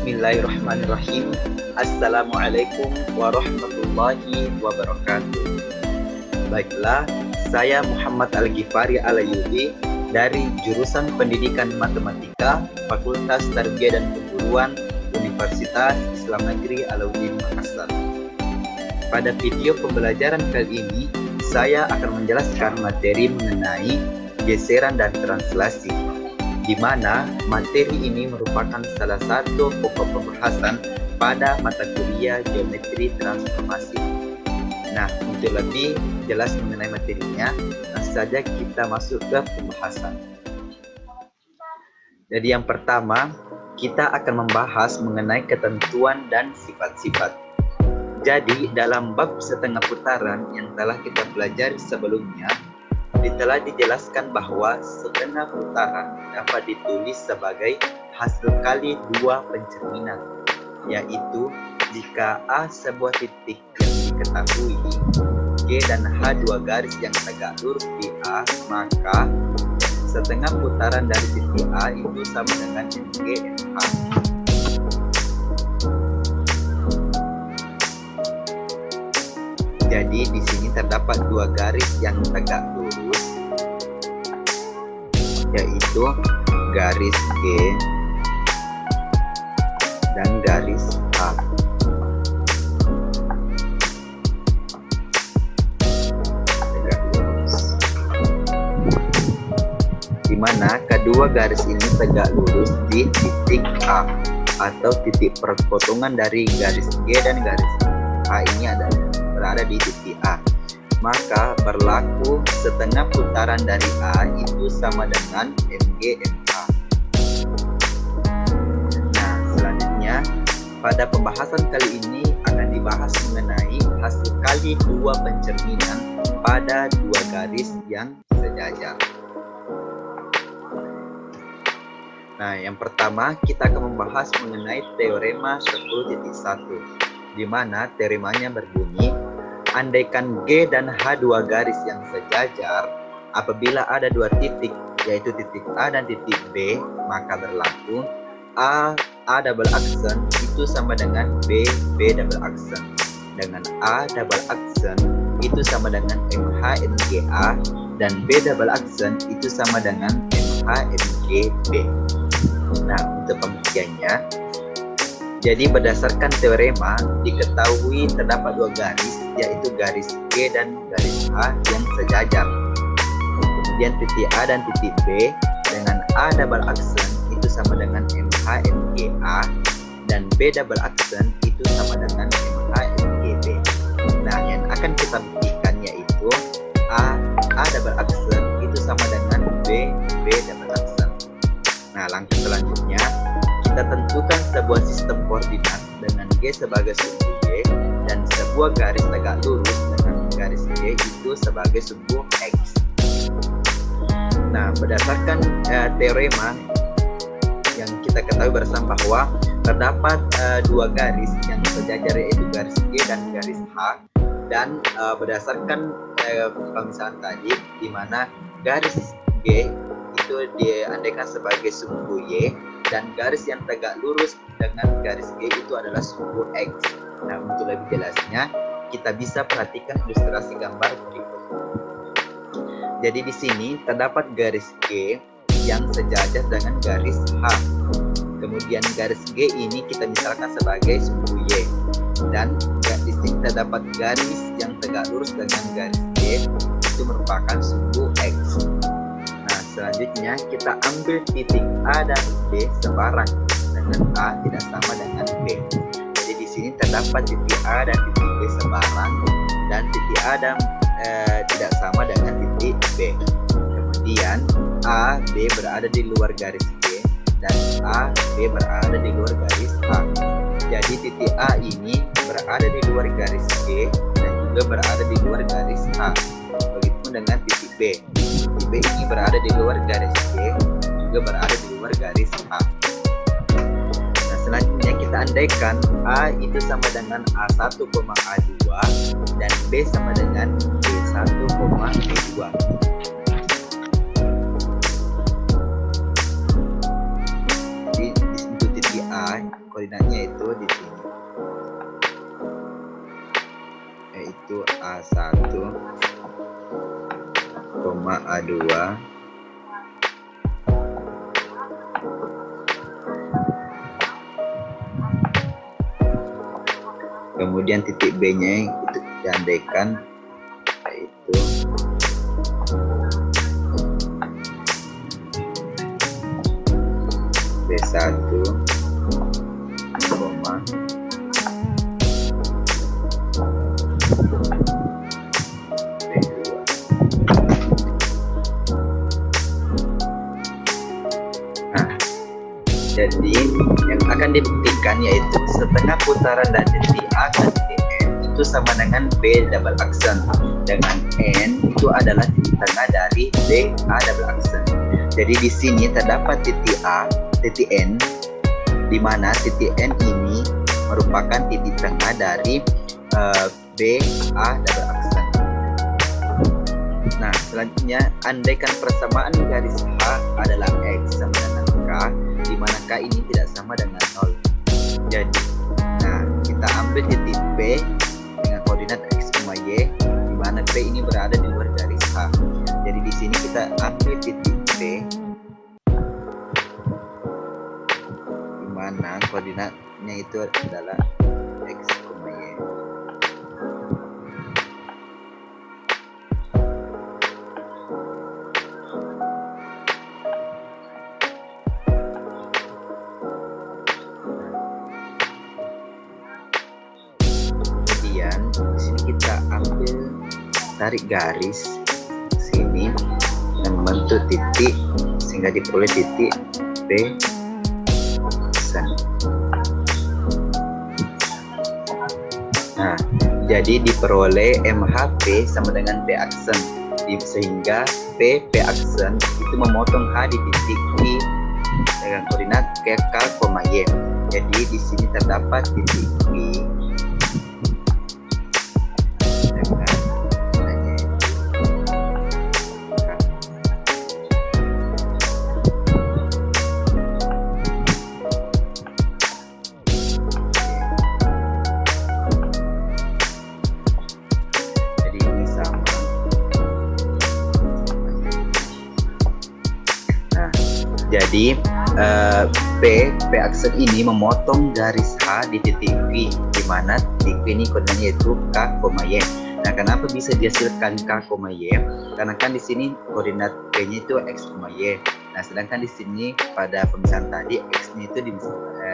Bismillahirrahmanirrahim. Assalamualaikum warahmatullahi wabarakatuh. Baiklah, saya Muhammad Al-Ghifari Al-Ayyubi dari jurusan Pendidikan Matematika Fakultas Tarbiyah dan Keguruan Universitas Islam Negeri Alauddin Makassar. Pada video pembelajaran kali ini, saya akan menjelaskan materi mengenai geseran dan translasi, di mana materi ini merupakan salah satu pokok pembahasan pada mata kuliah Geometri Transformasi. Nah, untuk lebih jelas mengenai materinya, langsung saja kita masuk ke pembahasan. Jadi yang pertama, kita akan membahas mengenai ketentuan dan sifat-sifat. Jadi dalam bab setengah putaran yang telah kita pelajari sebelumnya, telah dijelaskan bahwa setengah putaran dapat ditulis sebagai hasil kali dua pencerminan, yaitu jika A sebuah titik yang diketahui, G dan H dua garis yang tegak lurus di A, maka setengah putaran dari titik A itu sama dengan MG MH. Jadi di sini terdapat dua garis yang tegak lurus, yaitu garis G dan garis H. Tegak lurus. Di mana kedua garis ini tegak lurus di titik A atau titik perpotongan dari garis G dan garis H ini berada di titik A, maka berlaku setengah putaran dari A itu sama dengan MG MH. Nah, selanjutnya pada pembahasan kali ini akan dibahas mengenai hasil kali dua pencerminan pada dua garis yang sejajar. Nah, yang pertama kita akan membahas mengenai teorema 10.1, di mana teoremanya berbunyi: andaikan G dan H dua garis yang sejajar, apabila ada dua titik, yaitu titik A dan titik B, maka berlaku A double aksen itu sama dengan B double aksen, dengan A double aksen itu sama dengan MH MGA, dan B double aksen itu sama dengan MH MGB. Nah, untuk pembuktiannya, jadi berdasarkan teorema diketahui terdapat dua garis, yaitu garis G dan garis H yang sejajar. Kemudian titik A dan titik B dengan A double aksen itu sama dengan MH MGA, dan B double aksen itu sama dengan MH MGB. Nah, yang akan kita buktikan yaitu A double aksen itu sama dengan B double aksen. Nah, langkah selanjutnya kita tentukan sebuah sistem koordinat dengan G sebagai sumbu Y dan sebuah garis tegak lurus dengan garis G itu sebagai sumbu X. Nah, berdasarkan teorema yang kita ketahui bersama bahwa terdapat dua garis yang sejajar, yaitu garis G dan garis H, dan berdasarkan pemisahan tadi, di mana garis G itu diandaikan sebagai sumbu Y dan garis yang tegak lurus dengan garis G itu adalah sumbu X. Nah, untuk lebih jelasnya kita bisa perhatikan ilustrasi gambar berikut. Jadi di sini terdapat garis G yang sejajar dengan garis H. Kemudian garis G ini kita misalkan sebagai sumbu Y, dan di sini terdapat garis yang tegak lurus dengan garis G itu merupakan sumbu X. Selanjutnya kita ambil titik A dan B sebarang dengan A tidak sama dengan B. Jadi di sini terdapat titik A dan titik B sebarang, dan titik A dan tidak sama dengan titik B. Kemudian A, B berada di luar garis G, dan A, B berada di luar garis A. Jadi titik A ini berada di luar garis G dan juga berada di luar garis A. Begitu dengan titik B. Titik B ini berada di luar garis G, juga berada di luar garis A. Nah, selanjutnya kita andaikan A itu sama dengan A1, A2 dan B sama dengan B1, B2. Jadi untuk titik A koordinatnya itu di sini, yaitu A1, A2, kemudian titik B-nya itu diandaikan yaitu B1, koma Jadi yang akan dibuktikan yaitu setengah putaran dari titik A ke titik N itu sama dengan B double aksen, dengan N itu adalah titik tengah dari B A double aksen. Jadi di sini terdapat titik A, titik N, di mana titik N ini merupakan titik tengah dari B A double aksen. Nah, selanjutnya andaikan persamaan garis H adalah X sama dengan K, di mana K ini tidak sama dengan 0. Jadi, kita ambil titik P dengan koordinat X, Y, di mana P ini berada di luar garis H. Jadi di sini kita ambil titik P, di mana koordinatnya itu adalah X, Y. Di sini kita ambil tarik garis sini dan membentuk titik sehingga diperoleh titik B aksen. Nah, jadi diperoleh MHP sama dengan B aksen, sehingga P aksen itu memotong H di titik Q dengan koordinat K, Y. Jadi di sini terdapat titik Q Jadi P aksen ini memotong garis H di titik V, di mana titik V ini koordinatnya yaitu K, Y. Nah, kenapa bisa dihasilkan K, Y? Karena kan di sini koordinat P-nya itu X, Y. Nah, sedangkan di sini pada pemisahan tadi X-nya itu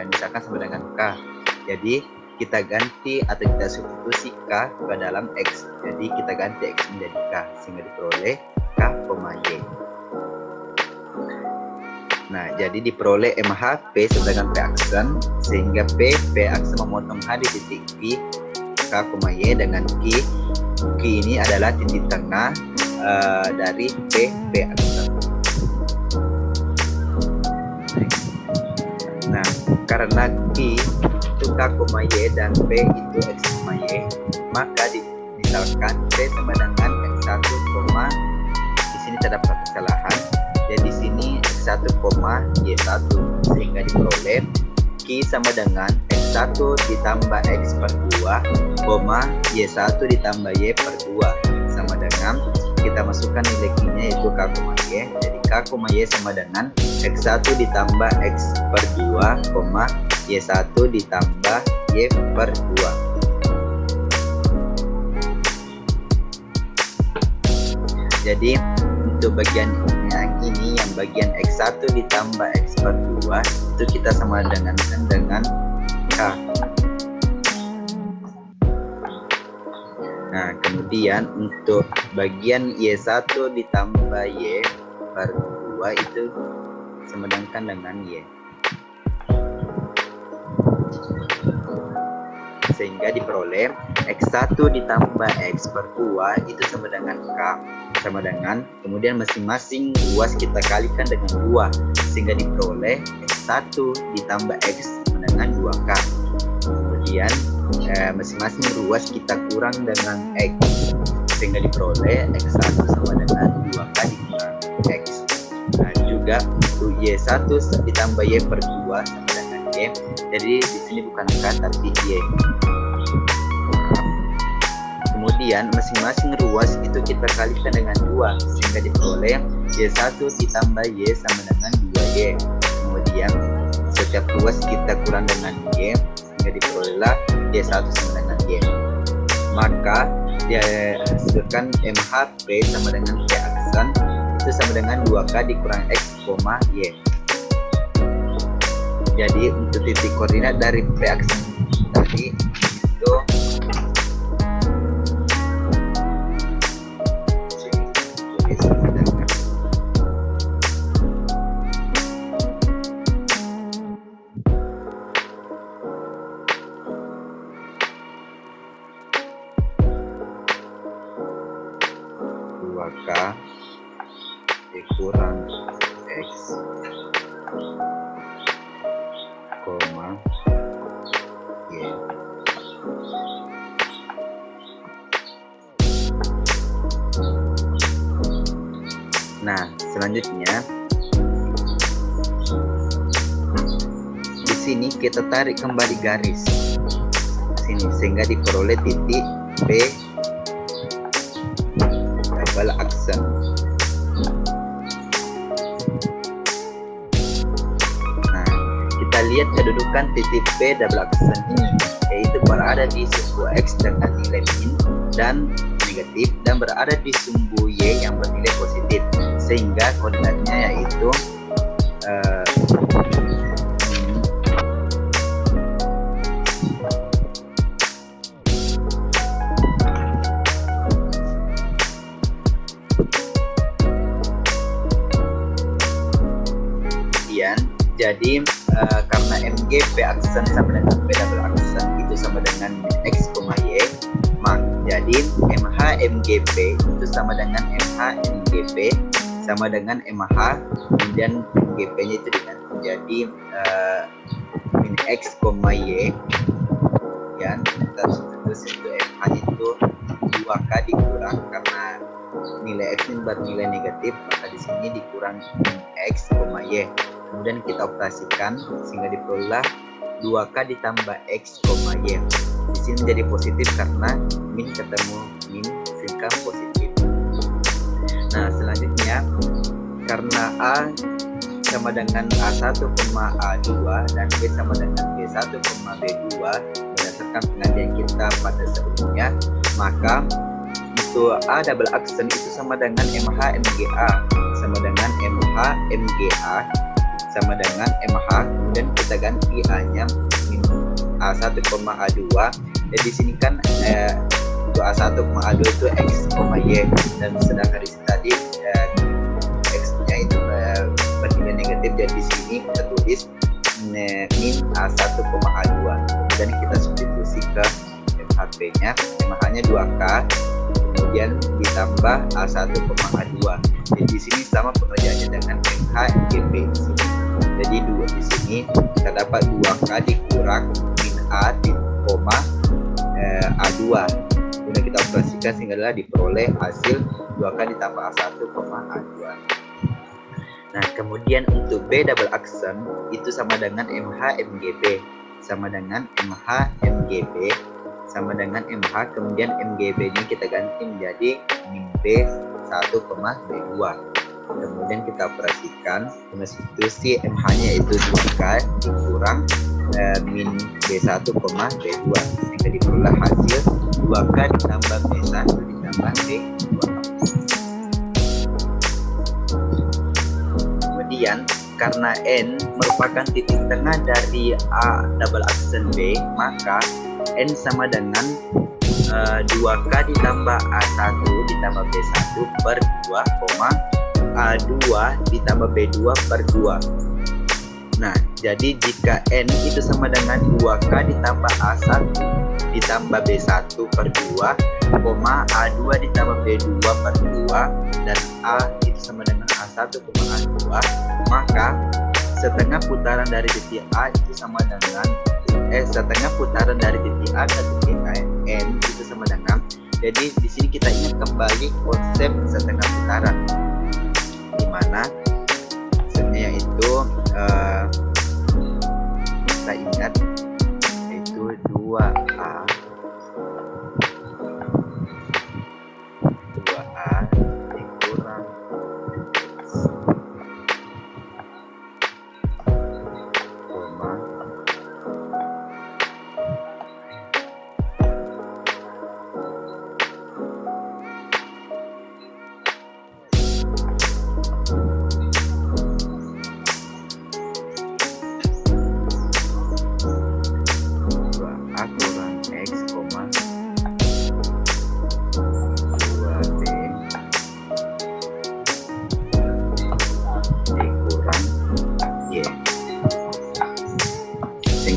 misalkan sama dengan K. Jadi kita ganti atau kita substitusi K ke dalam X. Jadi kita ganti X menjadi K sehingga diperoleh K, Y. Nah, jadi diperoleh MHP sedangkan P aksen, sehingga P aksen memotong H di titik Q, K, Y dengan Q. Q ini adalah titik tengah dari P aksen. Nah, karena Q itu K, Y dan P itu X, Y, maka misalkan P sama dengan X1, di sini terdapat kesalahan. Jadi di sini X1, Y1 sehingga diperoleh Q sama dengan X1 ditambah X per 2, Y1 ditambah Y per 2 sama dengan kita masukkan nilai Q-nya yaitu K, Y. Jadi K, Y sama dengan X1 ditambah X per 2, Y1 ditambah Y per 2. Jadi untuk bagian yang ini, yang bagian X1 ditambah X per 2 itu kita sama dengan K. Nah, kemudian untuk bagian Y1 ditambah Y per 2 itu sama dengan Y. Sehingga diperoleh X1 ditambah X per 2 itu sama dengan K, sama dengan, kemudian masing-masing ruas kita kalikan dengan 2 sehingga diperoleh X1 ditambah X sama dengan 2K. Kemudian masing-masing ruas kita kurang dengan X sehingga diperoleh X1 sama dengan 2K dikurang X. Nah, juga Y1 ditambah Y per 2 sama dengan Y. Jadi di sini bukan K tapi Y. Kemudian masing-masing ruas itu kita kalikan dengan 2 sehingga diperoleh Y1 ditambah Y sama dengan 2Y. Kemudian setiap ruas kita kurang dengan Y sehingga diperolehlah Y1 sama dengan Y. Maka dia hasilkan MHP sama dengan P aksen itu sama dengan 2K dikurang X, Y. Jadi untuk titik koordinat dari P aksen tadi itu 2K dikurang X, Y. Nah, selanjutnya di sini kita tarik kembali garis sini sehingga diperoleh titik P double aksen. Nah, kita lihat kedudukan titik P double aksen ini, yaitu berada di sumbu X dengan nilai min dan negatif dan berada di sumbu Y yang bernilai positif, sehingga koordinatnya yaitu jadi karena MGP aksen sama dengan P double aksen itu sama dengan X, Y, jadi MH MGP itu sama dengan MH MGP sama dengan MH, kemudian MGP nya itu diganti jadi min X, Y, ya terus itu MH itu 2K dikurang karena nilai X ini bernilai negatif, maka di sini dikurang min X, Y. Kemudian kita operasikan sehingga diperoleh 2K ditambah X, Y. Di sini menjadi positif karena min ketemu min sehingga positif. Nah, selanjutnya karena A sama dengan A1, A2 dan B sama dengan B1, B2 berdasarkan pengalihan kita pada sebelumnya, maka untuk A double aksen itu sama dengan MH MGA sama dengan MH MGA sama dengan MH, kemudian kita ganti A-nya A1, A2. Dan di sini kan untuk A1, A2 itu X, Y, dan sedangkan di sini tadi X-nya itu bernilai negatif, dan di sini kita tulis min A1, A2. Kemudian kita substitusi ke MHP-nya, MH-nya 2K, kemudian ditambah A1, A2. Jadi di sini sama pengerjaannya dengan MH MGP di sini. Jadi di sini kita dapat 2K dikurang min A A2. Kemudian kita operasikan sehingga diperoleh hasil 2K ditambah A1, A2. Nah, kemudian untuk B double aksen itu sama dengan MH MGB sama dengan MH MGB sama dengan MH, kemudian MGB-nya kita ganti menjadi min B1, B2. Kemudian kita operasikan dengan substitusi MH-nya itu 2K dikurang min B1, B2 sehingga diperoleh hasil 2K ditambah B1 ditambah B2. Kemudian karena N merupakan titik tengah dari A double aksen B, maka N sama dengan 2K ditambah A1 ditambah B1 per 2, A2 ditambah B2 per 2. Nah, jadi jika N itu sama dengan 2K ditambah A1 ditambah B1 per 2, A2 ditambah B2 per 2, dan A itu sama dengan A1, A2, maka setengah putaran dari titik A itu sama dengan setengah putaran dari titik A ke titik N itu sama dengan. Jadi di sini kita ingat kembali konsep setengah putaran, di mana konsepnya yaitu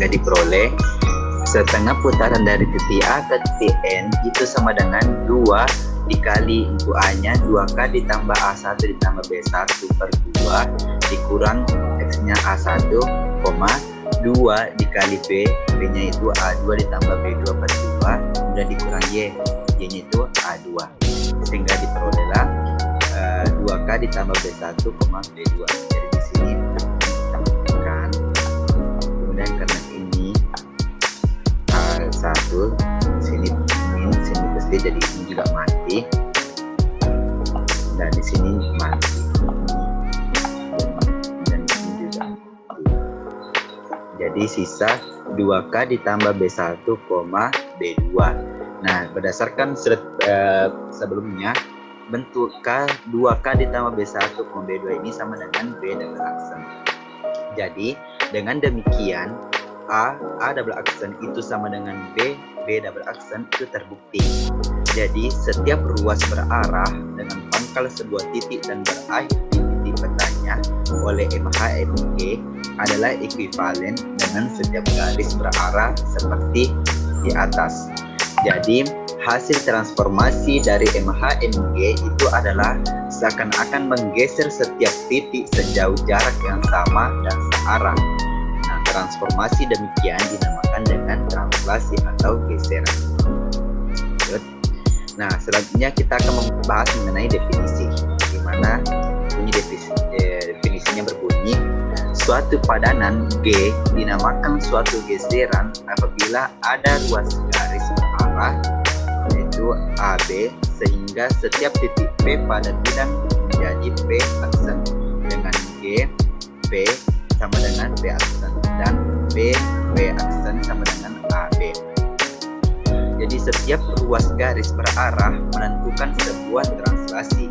sehingga diperoleh setengah putaran dari titik A ke titik N itu sama dengan 2 dikali intu A-nya 2K ditambah A1 ditambah B1 per 2 dikurang X-nya A1, 2 dikali B, B-nya itu A2 ditambah B2 per 2 kemudian dikurang Y, Y-nya itu A2 sehingga diperolehlah 2K ditambah B1, B2. Jadi di sini tambahkan, kemudian karena ini A1 sini min, sini pasti jadi ini juga mati dan di sini mati dan di sini juga mati. Jadi sisa 2K ditambah B1, B2. Nah berdasarkan sebelumnya bentuk K 2K ditambah B1, B2 ini sama dengan B double aksen. Jadi dengan demikian A double aksen itu sama dengan B double aksen itu terbukti. Jadi setiap ruas berarah dengan pangkal sebuah titik dan berakhir di titik petanya oleh MHMG adalah ekuivalen dengan setiap garis berarah seperti di atas. Jadi hasil transformasi dari MHMG itu adalah seakan-akan menggeser setiap titik sejauh jarak yang sama dan searah. Nah, transformasi demikian dinamakan dengan translasi atau geseran. Nah, selanjutnya kita akan membahas mengenai definisi, di mana definisinya berbunyi suatu padanan G dinamakan suatu geseran apabila ada ruas garis berarah yaitu AB sehingga setiap titik P pada bidang menjadi P aksen dengan G P sama dengan P aksen dan P aksen sama dengan AB. Jadi setiap ruas garis berarah menentukan sebuah translasi.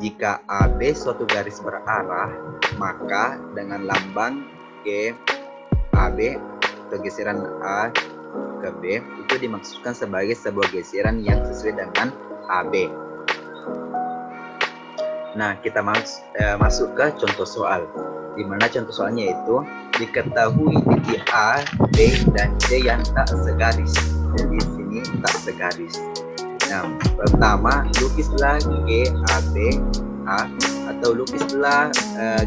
Jika AB suatu garis berarah, maka dengan lambang G AB atau geseran A ke B itu dimaksudkan sebagai sebuah geseran yang sesuai dengan AB. Nah, kita masuk ke contoh soal, di mana contoh soalnya itu diketahui titik A, B, dan C yang tak segaris. Jadi di sini tak segaris. Nah, pertama lukislah G, A, B, A atau lukislah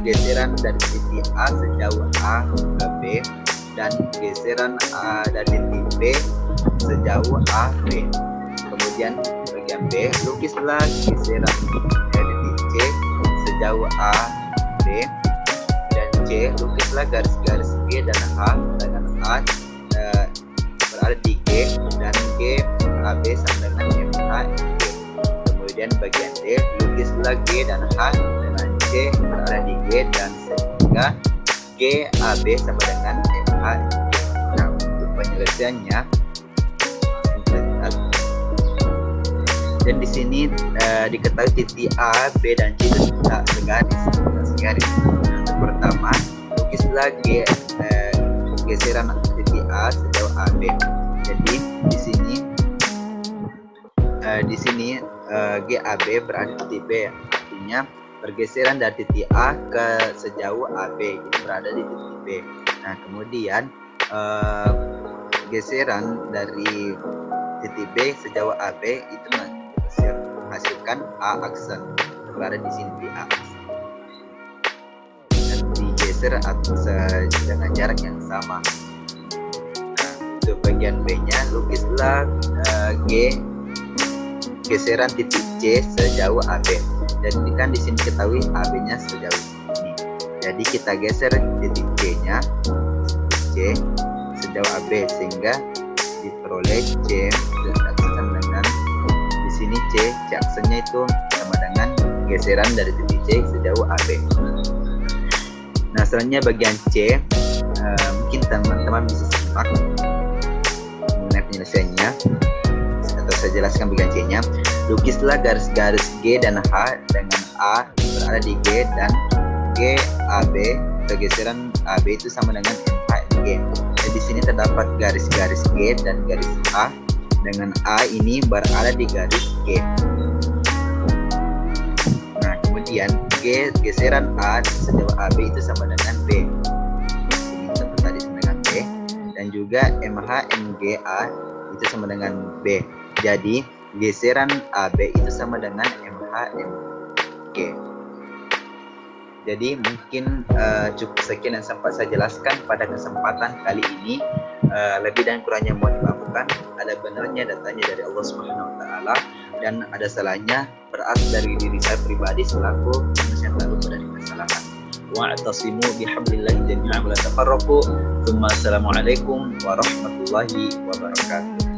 geseran dari titik A sejauh A ke B dan geseran A dari titik B sejauh A, B. Kemudian bagian B, lukislah geseran dari titik C sejauh A, B dan C, lukislah garis-garis G dan H dengan A berada di G dan G AB sama dengan MH G. Kemudian bagian D, lukislah G dan H dengan C berada di G dan sehingga G AB sama dengan MH G. Nah, untuk penyelesaiannya dan di sini diketahui titik A, B dan C itu tak segaris. Untuk pertama, lukislah geseran titik A sejauh AB. Jadi di sini GAB berada di titik B, artinya pergeseran dari titik A ke sejauh AB itu berada di titik B. Nah, kemudian geseran dari titik B sejauh AB itu menghasilkan A aksen, berada di sini di A aksen dan digeser dengan jarak yang sama. Nah, untuk bagian B-nya lukislah geseran titik C sejauh AB. Dan kan di sini ketahui AB-nya sejauh ini. Jadi kita geser titik C-nya C sejauh AB sehingga diperoleh C aksen dengan di sini C aksennya itu sama dengan geseran dari titik C sejauh AB. Nah, selanjutnya bagian C, mungkin teman-teman bisa simak mengenai penyelesaiannya atau saya jelaskan bagian C-nya. Lukislah garis-garis G dan H dengan A berada di G dan G AB atau geseran AB itu sama dengan MHG. Dan di sini terdapat garis-garis G dan garis A dengan A ini berada di garis G. Nah, kemudian geseran A sejauh AB itu sama dengan B. Ini contoh tadi sama dengan B. Dan juga MH MGA itu sama dengan B. Jadi geseran AB itu sama dengan MH MG. Jadi mungkin cukup sekian yang sempat saya jelaskan pada kesempatan kali ini. Lebih dan kurangnya mohon dimaafkan. Ada benarnya datanya dari Allah Subhanahu wa taala dan ada salahnya berasal dari diri saya pribadi selaku manusia yang terlupa dari kesalahan. Wa'tasimu bihablillahi jami'an wa la tafarraqu. Assalamualaikum warahmatullahi wabarakatuh.